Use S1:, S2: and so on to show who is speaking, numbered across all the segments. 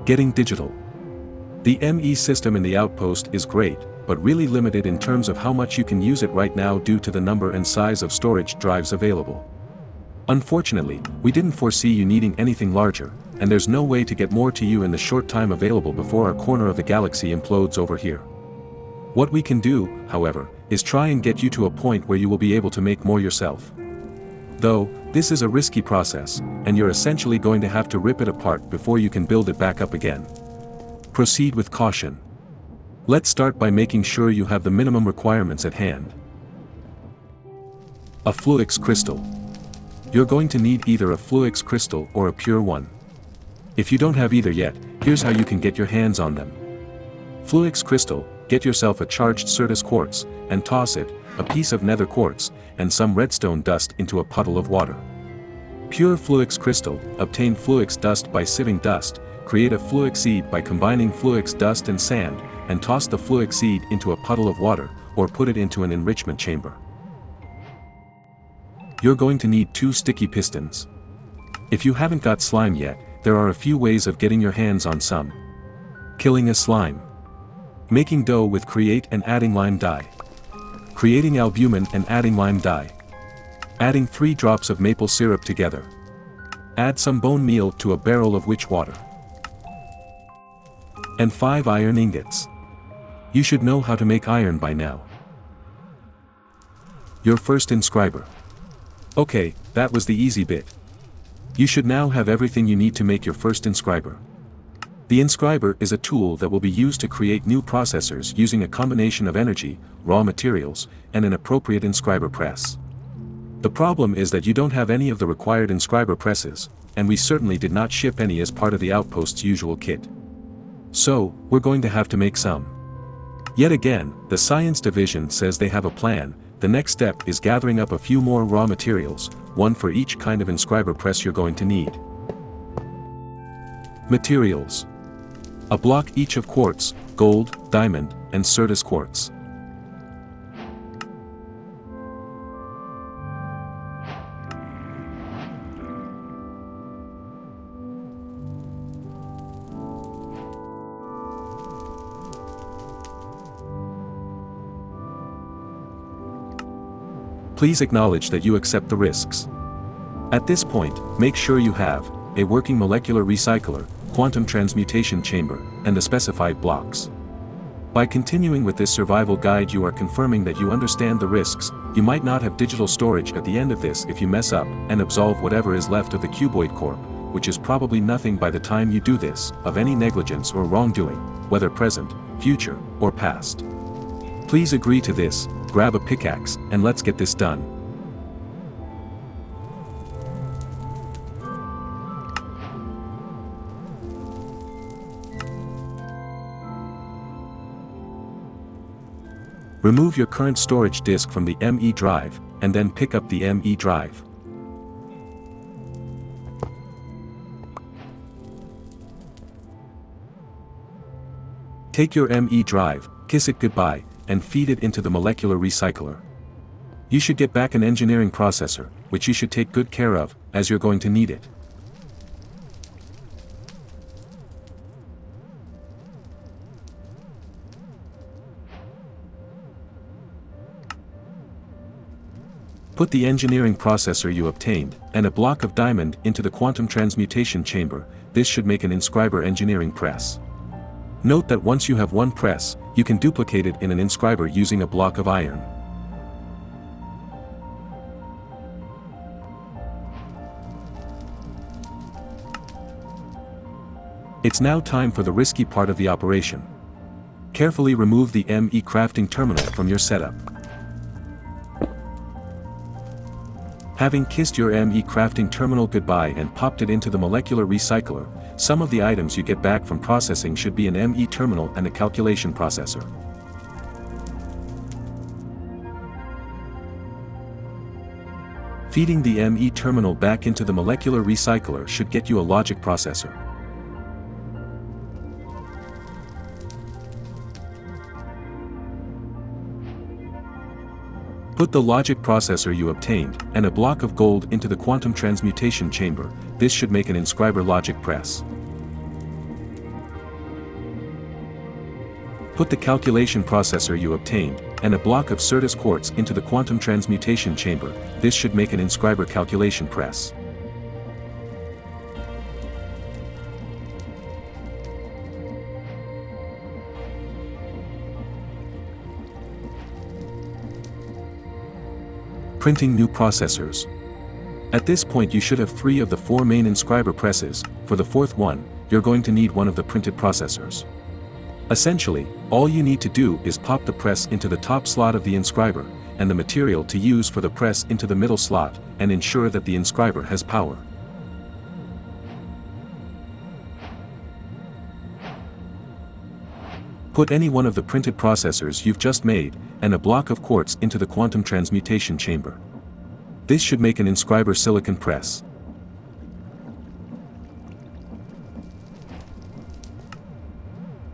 S1: Getting digital. The ME system in the Outpost is great, but really limited in terms of how much you can use it right now due to the number and size of storage drives available. Unfortunately, we didn't foresee you needing anything larger, and there's no way to get more to you in the short time available before our corner of the galaxy implodes over here. What we can do, however, is try and get you to a point where you will be able to make more yourself. Though, this is a risky process, and you're essentially going to have to rip it apart before you can build it back up again. Proceed with caution. Let's start by making sure you have the minimum requirements at hand. A Fluix crystal. You're going to need either a Fluix crystal or a pure one. If you don't have either yet, here's how you can get your hands on them. Fluix crystal, get yourself a charged Certus quartz, and toss it, a piece of nether quartz, and some redstone dust into a puddle of water. Pure Fluix crystal, obtain Fluix dust by sieving dust, create a Fluix seed by combining Fluix dust and sand, and toss the Fluix seed into a puddle of water, or put it into an enrichment chamber. You're going to need 2 sticky pistons. If you haven't got slime yet, there are a few ways of getting your hands on some. Killing a slime. Making dough with create and adding lime dye. Creating albumin and adding lime dye. Adding 3 drops of maple syrup together. Add some bone meal to a barrel of witch water. And 5 iron ingots. You should know how to make iron by now. Your first inscriber. Okay, that was the easy bit. You should now have everything you need to make your first inscriber. The inscriber is a tool that will be used to create new processors using a combination of energy, raw materials, and an appropriate inscriber press. The problem is that you don't have any of the required inscriber presses, and we certainly did not ship any as part of the Outpost's usual kit. So, we're going to have to make some. Yet again, the science division says they have a plan. The next step is gathering up a few more raw materials, one for each kind of inscriber press you're going to need. Materials. A block each of quartz, gold, diamond, and Certus quartz. Please acknowledge that you accept the risks. At this point, make sure you have a working molecular recycler, quantum transmutation chamber, and the specified blocks. By continuing with this survival guide, you are confirming that you understand the risks. You might not have digital storage at the end of this if you mess up and absolve whatever is left of the Cuboid Corp, which is probably nothing by the time you do this, of any negligence or wrongdoing, whether present, future, or past. Please agree to this, grab a pickaxe, and let's get this done. Remove your current storage disk from the ME drive, and then pick up the ME drive. Take your ME drive, kiss it goodbye, and feed it into the molecular recycler. You should get back an engineering processor, which you should take good care of, as you're going to need it. Put the engineering processor you obtained, and a block of diamond into the quantum transmutation chamber. This should make an inscriber engineering press. Note that once you have one press, you can duplicate it in an inscriber using a block of iron. It's now time for the risky part of the operation. Carefully remove the ME crafting terminal from your setup. Having kissed your ME crafting terminal goodbye and popped it into the molecular recycler, some of the items you get back from processing should be an ME terminal and a calculation processor. Feeding the ME terminal back into the molecular recycler should get you a logic processor. Put the logic processor you obtained, and a block of gold into the quantum transmutation chamber. This should make an inscriber logic press. Put the calculation processor you obtained, and a block of Certus quartz into the quantum transmutation chamber. This should make an inscriber calculation press. Printing new processors. At this point you should have 3 of the 4 main inscriber presses. For the 4th one, you're going to need one of the printed processors. Essentially, all you need to do is pop the press into the top slot of the inscriber, and the material to use for the press into the middle slot, and ensure that the inscriber has power. Put any one of the printed processors you've just made, and a block of quartz into the quantum transmutation chamber. This should make an inscriber silicon press.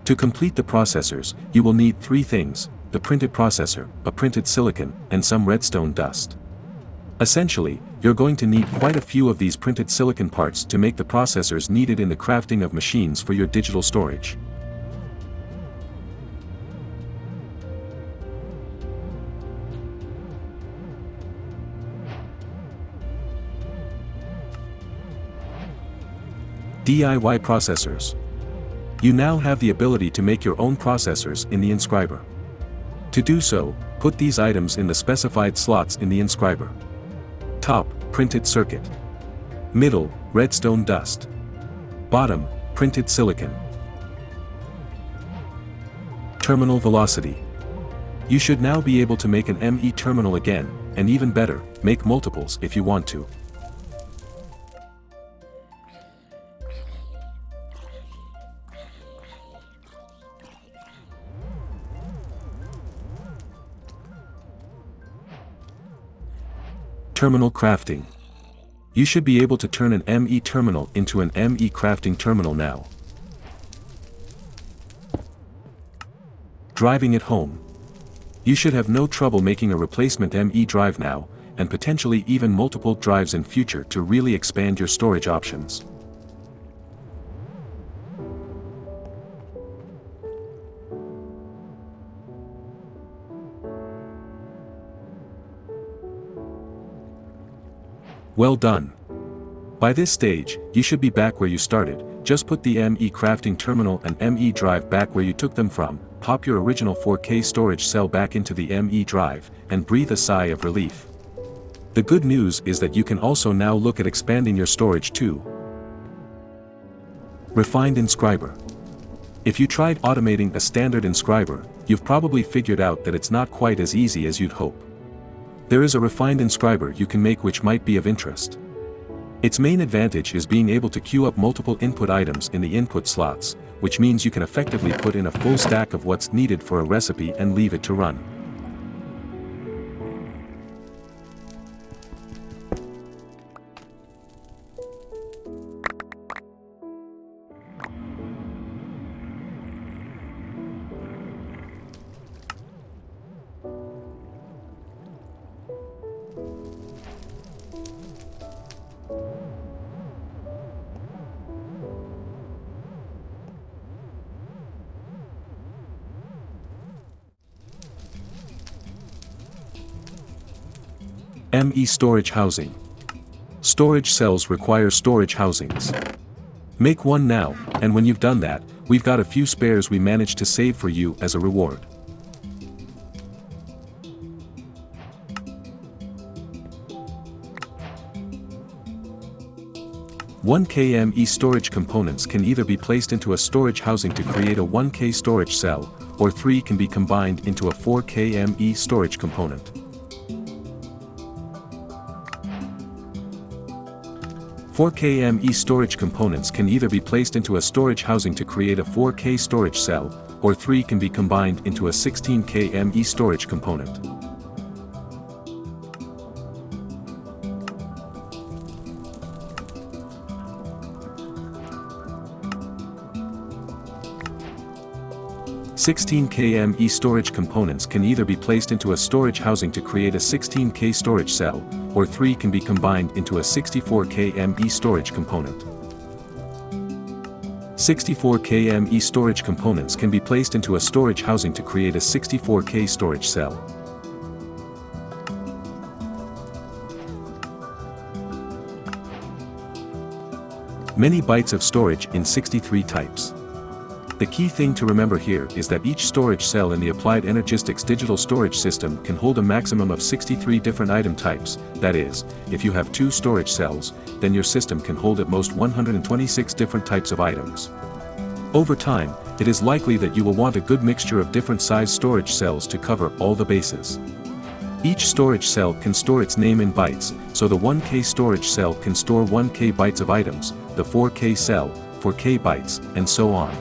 S1: To complete the processors, you will need 3 things: the printed processor, a printed silicon, and some redstone dust. Essentially, you're going to need quite a few of these printed silicon parts to make the processors needed in the crafting of machines for your digital storage. DIY processors. You now have the ability to make your own processors in the inscriber. To do so, put these items in the specified slots in the inscriber. Top, printed circuit. Middle, redstone dust. Bottom, printed silicon. Terminal velocity. You should now be able to make an ME terminal again, and even better, make multiples if you want to. Terminal crafting. You should be able to turn an ME terminal into an ME crafting terminal now. Driving it home. You should have no trouble making a replacement ME drive now, and potentially even multiple drives in future to really expand your storage options. Well done. By this stage, you should be back where you started. Just put the ME crafting terminal and ME drive back where you took them from, pop your original 4K storage cell back into the ME drive, and breathe a sigh of relief. The good news is that you can also now look at expanding your storage too. Refined inscriber. If you tried automating a standard inscriber, you've probably figured out that it's not quite as easy as you'd hope. There is a refined inscriber you can make which might be of interest. Its main advantage is being able to queue up multiple input items in the input slots, which means you can effectively put in a full stack of what's needed for a recipe and leave it to run. ME storage housing. Storage cells require storage housings. Make one now, and when you've done that, we've got a few spares we managed to save for you as a reward. One ME storage components can either be placed into a storage housing to create a 1K storage cell, or 3 can be combined into a 4K ME storage component. 4K ME storage components can either be placed into a storage housing to create a 4K storage cell, or 3 can be combined into a 16K ME storage component. $16K storage components can either be placed into a storage housing to create a 16K storage cell, or 3 can be combined into a 64K storage component. 64K ME storage components can be placed into a storage housing to create a 64K storage cell. Many bytes of storage in 63 types. The key thing to remember here is that each storage cell in the Applied Energistics digital storage system can hold a maximum of 63 different item types. That is, if you have 2 storage cells, then your system can hold at most 126 different types of items. Over time, it is likely that you will want a good mixture of different size storage cells to cover all the bases. Each storage cell can store its name in bytes, so the 1K storage cell can store 1K bytes of items, the 4K cell, 4K bytes, and so on.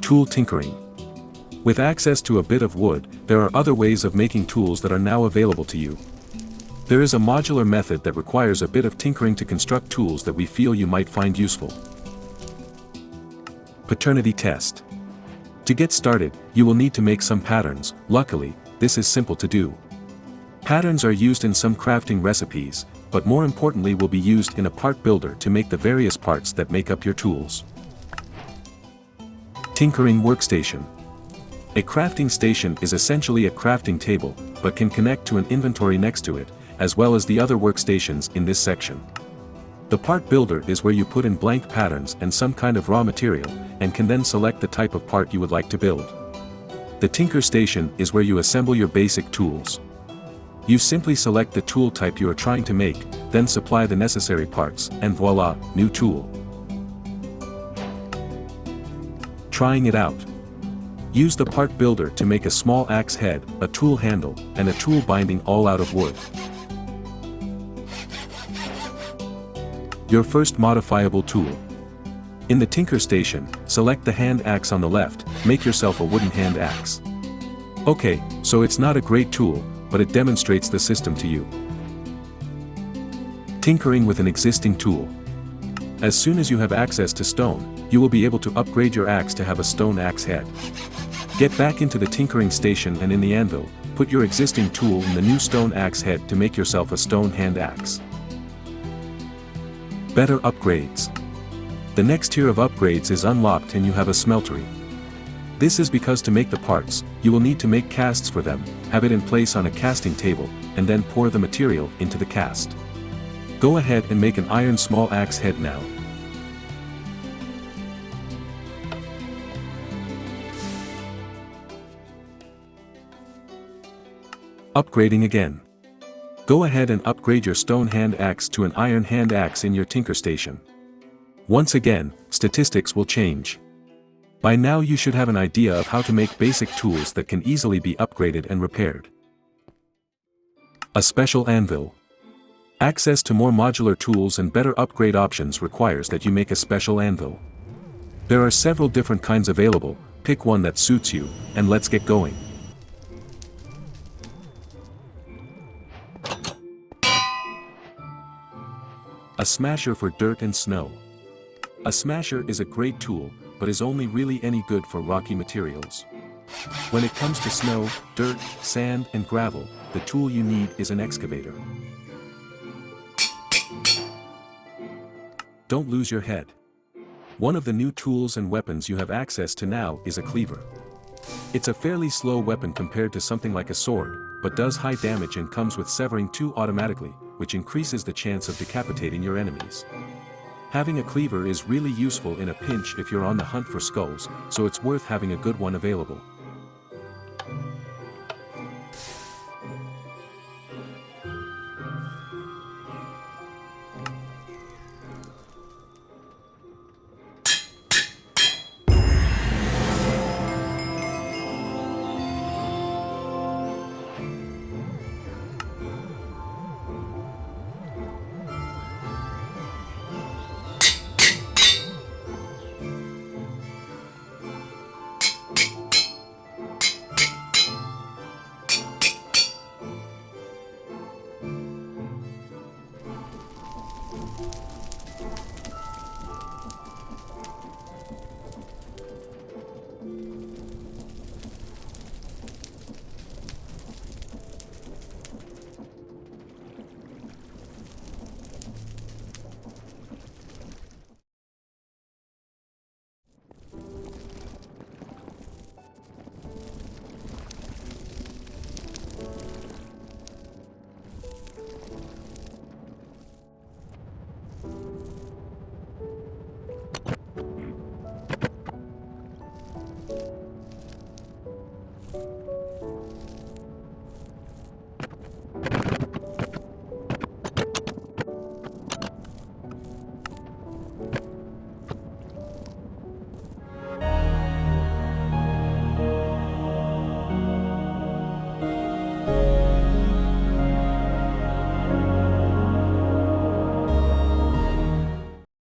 S1: Tool tinkering. With access to a bit of wood, there are other ways of making tools that are now available to you. There is a modular method that requires a bit of tinkering to construct tools that we feel you might find useful. Paternity test. To get started, you will need to make some patterns. Luckily, this is simple to do. Patterns are used in some crafting recipes, but more importantly will be used in a part builder to make the various parts that make up your tools. Tinkering workstation. A crafting station is essentially a crafting table, but can connect to an inventory next to it, as well as the other workstations in this section. The part builder is where you put in blank patterns and some kind of raw material, and can then select the type of part you would like to build. The tinker station is where you assemble your basic tools. You simply select the tool type you are trying to make, then supply the necessary parts, and voila, new tool. Trying it out. Use the part builder to make a small axe head, a tool handle, and a tool binding all out of wood. Your first modifiable tool. In the tinker station, select the hand axe on the left, make yourself a wooden hand axe. Okay, so it's not a great tool, but it demonstrates the system to you. Tinkering with an existing tool. As soon as you have access to stone, you will be able to upgrade your axe to have a stone axe head. Get back into the tinkering station and in the anvil, put your existing tool in the new stone axe head to make yourself a stone hand axe. Better upgrades. The next tier of upgrades is unlocked and you have a smeltery. This is because to make the parts, you will need to make casts for them, have it in place on a casting table, and then pour the material into the cast. Go ahead and make an iron small axe head now. Upgrading again. Go ahead and upgrade your stone hand axe to an iron hand axe in your tinker station. Once again, statistics will change. By now you should have an idea of how to make basic tools that can easily be upgraded and repaired. A special anvil. Access to more modular tools and better upgrade options requires that you make a special anvil. There are several different kinds available, pick one that suits you, and let's get going. A smasher for dirt and snow. A smasher is a great tool, but is only really any good for rocky materials. When it comes to snow, dirt, sand, and gravel, the tool you need is an excavator. Don't lose your head. One of the new tools and weapons you have access to now is a cleaver. It's a fairly slow weapon compared to something like a sword, but does high damage and comes with severing 2 automatically, which increases the chance of decapitating your enemies. Having a cleaver is really useful in a pinch if you're on the hunt for skulls, so it's worth having a good one available.